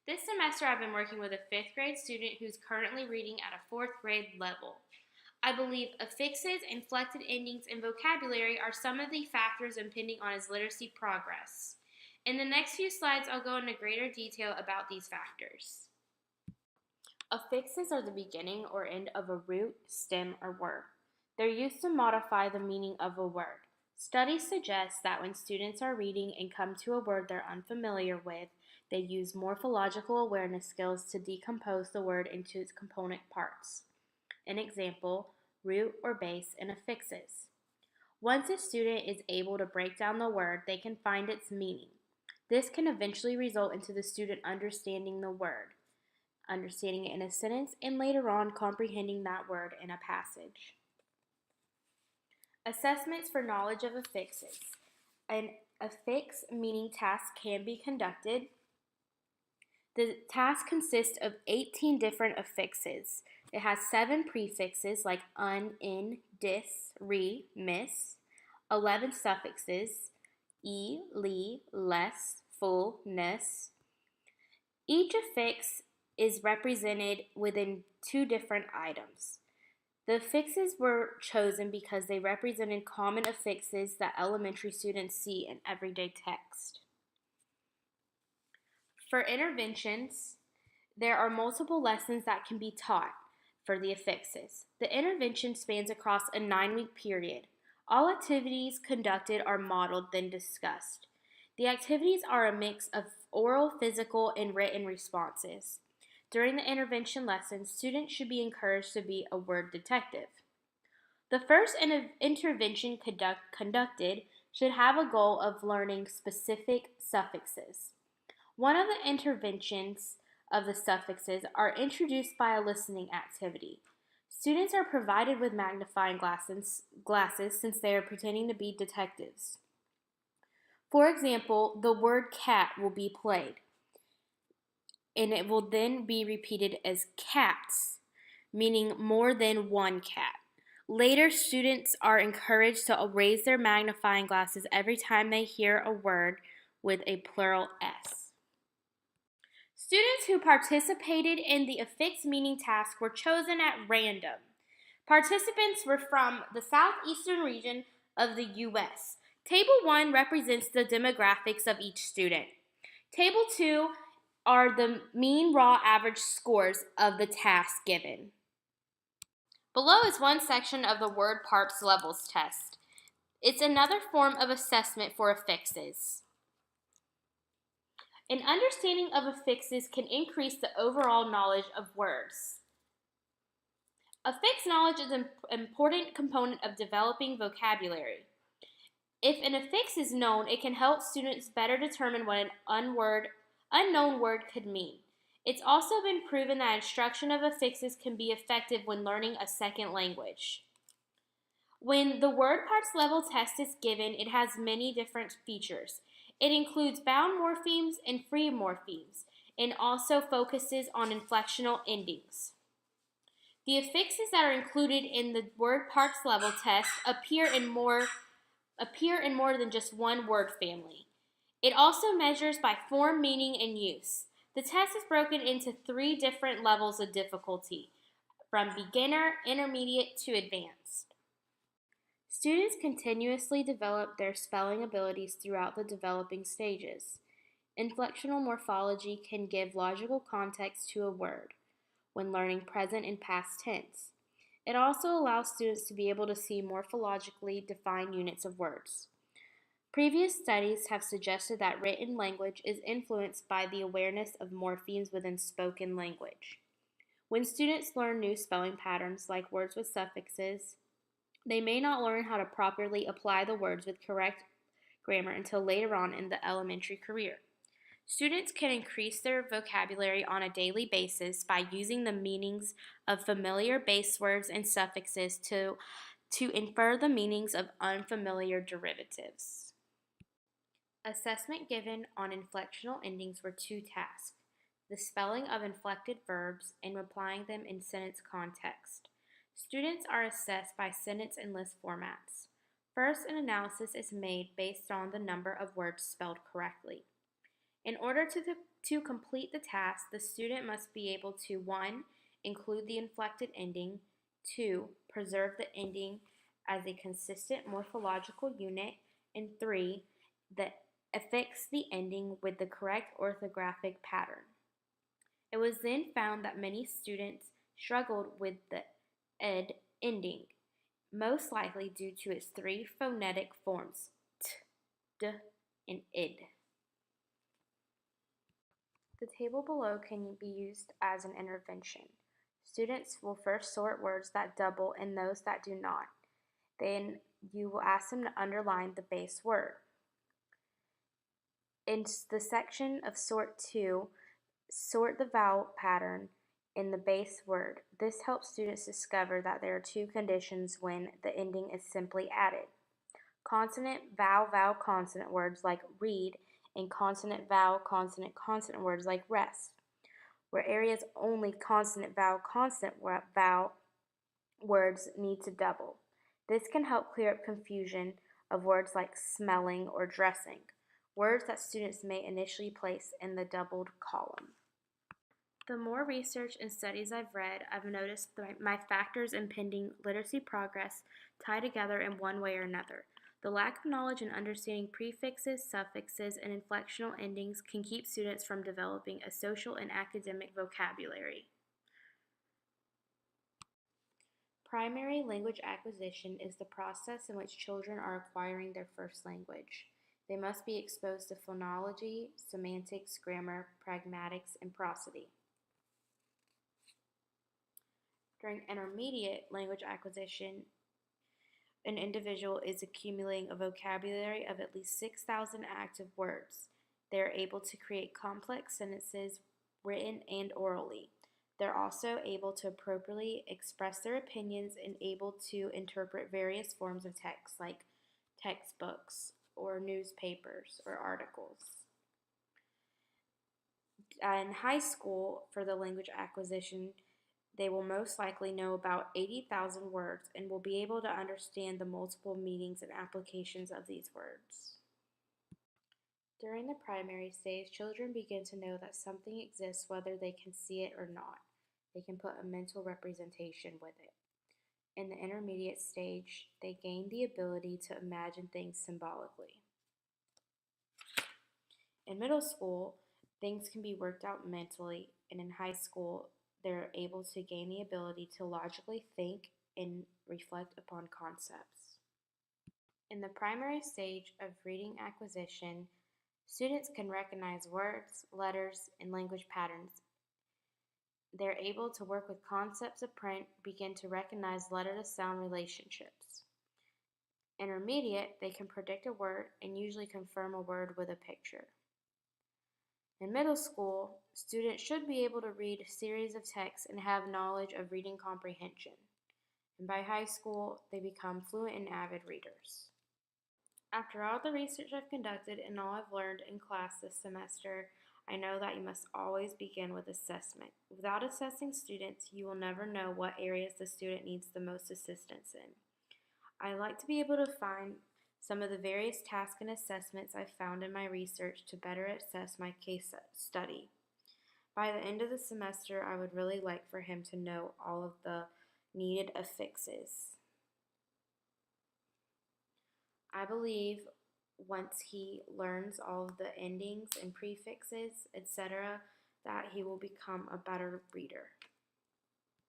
This semester I've been working with a 5th grade student who's currently reading at a 4th grade level. I believe affixes, inflected endings, and vocabulary are some of the factors impinging on his literacy progress. In the next few slides, I'll go into greater detail about these factors. Affixes are the beginning or end of a root, stem, or word. They're used to modify the meaning of a word. Studies suggest that when students are reading and come to a word they're unfamiliar with, they use morphological awareness skills to decompose the word into its component parts. An example, root or base in affixes. Once a student is able to break down the word, they can find its meaning. This can eventually result into the student understanding the word, understanding it in a sentence, and later on comprehending that word in a passage. Assessments for knowledge of affixes. An affix meaning task can be conducted. The task consists of 18 different affixes. It has 7 prefixes like un, in, dis, re, miss, 11 suffixes, e, li, less, full, ness. Each affix is represented within 2 different items. The affixes were chosen because they represented common affixes that elementary students see in everyday text. For interventions, there are multiple lessons that can be taught for the affixes. The intervention spans across a 9-week period. All activities conducted are modeled, then discussed. The activities are a mix of oral, physical, and written responses. During the intervention lessons, students should be encouraged to be a word detective. The first intervention conducted should have a goal of learning specific suffixes. One of the interventions of the suffixes are introduced by a listening activity. Students are provided with magnifying glasses since they are pretending to be detectives. For example, the word cat will be played, and it will then be repeated as cats, meaning more than one cat. Later, students are encouraged to raise their magnifying glasses every time they hear a word with a plural S. Students who participated in the affix meaning task were chosen at random. Participants were from the southeastern region of the U.S. Table 1 represents the demographics of each student. Table 2 are the mean raw average scores of the task given. Below is one section of the word parts levels test. It's another form of assessment for affixes. An understanding of affixes can increase the overall knowledge of words. Affix knowledge is an important component of developing vocabulary. If an affix is known, it can help students better determine what an unknown word could mean. It's also been proven that instruction of affixes can be effective when learning a second language. When the word parts level test is given, it has many different features. It includes bound morphemes and free morphemes, and also focuses on inflectional endings. The affixes that are included in the word parts level test appear in more than just one word family. It also measures by form, meaning, and use. The test is broken into 3 different levels of difficulty, from beginner, intermediate, to advanced. Students continuously develop their spelling abilities throughout the developing stages. Inflectional morphology can give logical context to a word when learning present and past tense. It also allows students to be able to see morphologically defined units of words. Previous studies have suggested that written language is influenced by the awareness of morphemes within spoken language. When students learn new spelling patterns like words with suffixes, they may not learn how to properly apply the words with correct grammar until later on in the elementary career. Students can increase their vocabulary on a daily basis by using the meanings of familiar base words and suffixes to infer the meanings of unfamiliar derivatives. Assessment given on inflectional endings were 2 tasks: the spelling of inflected verbs and applying them in sentence context. Students are assessed by sentence and list formats. First, an analysis is made based on the number of words spelled correctly. In order to To complete the task, the student must be able to 1. Include the inflected ending, 2. Preserve the ending as a consistent morphological unit, and 3. Affix the ending with the correct orthographic pattern. It was then found that many students struggled with the ed ending, most likely due to its 3 phonetic forms, t, d, and id. The table below can be used as an intervention. Students will first sort words that double and those that do not. Then you will ask them to underline the base word. In the section of sort 2, sort the vowel pattern in the base word. This helps students discover that there are 2 conditions when the ending is simply added. Consonant, vowel, consonant words like read, and consonant, vowel, consonant words like rest, where areas only consonant, vowel words need to double. This can help clear up confusion of words like smelling or dressing, words that students may initially place in the doubled column. The more research and studies I've read, I've noticed that my factors impeding literacy progress tie together in one way or another. The lack of knowledge and understanding prefixes, suffixes, and inflectional endings can keep students from developing a social and academic vocabulary. Primary language acquisition is the process in which children are acquiring their first language. They must be exposed to phonology, semantics, grammar, pragmatics, and prosody. During intermediate language acquisition, an individual is accumulating a vocabulary of at least 6,000 active words. They are able to create complex sentences, written and orally. They're also able to appropriately express their opinions and able to interpret various forms of text, like textbooks or newspapers or articles. In high school, for the language acquisition, they will most likely know about 80,000 words and will be able to understand the multiple meanings and applications of these words. During the primary stage, children begin to know that something exists whether they can see it or not. They can put a mental representation with it. In the intermediate stage, they gain the ability to imagine things symbolically. In middle school, things can be worked out mentally, and in high school, they're able to gain the ability to logically think and reflect upon concepts. In the primary stage of reading acquisition, students can recognize words, letters, and language patterns. They're able to work with concepts of print, begin to recognize letter-to-sound relationships. Intermediate, they can predict a word and usually confirm a word with a picture. In middle school, students should be able to read a series of texts and have knowledge of reading comprehension. And by high school, they become fluent and avid readers. After all the research I've conducted and all I've learned in class this semester, I know that you must always begin with assessment. Without assessing students, you will never know what areas the student needs the most assistance in. I like to be able to find some of the various tasks and assessments I've found in my research to better assess my case study. By the end of the semester, I would really like for him to know all of the needed affixes. I believe once he learns all of the endings and prefixes, etc., that he will become a better reader.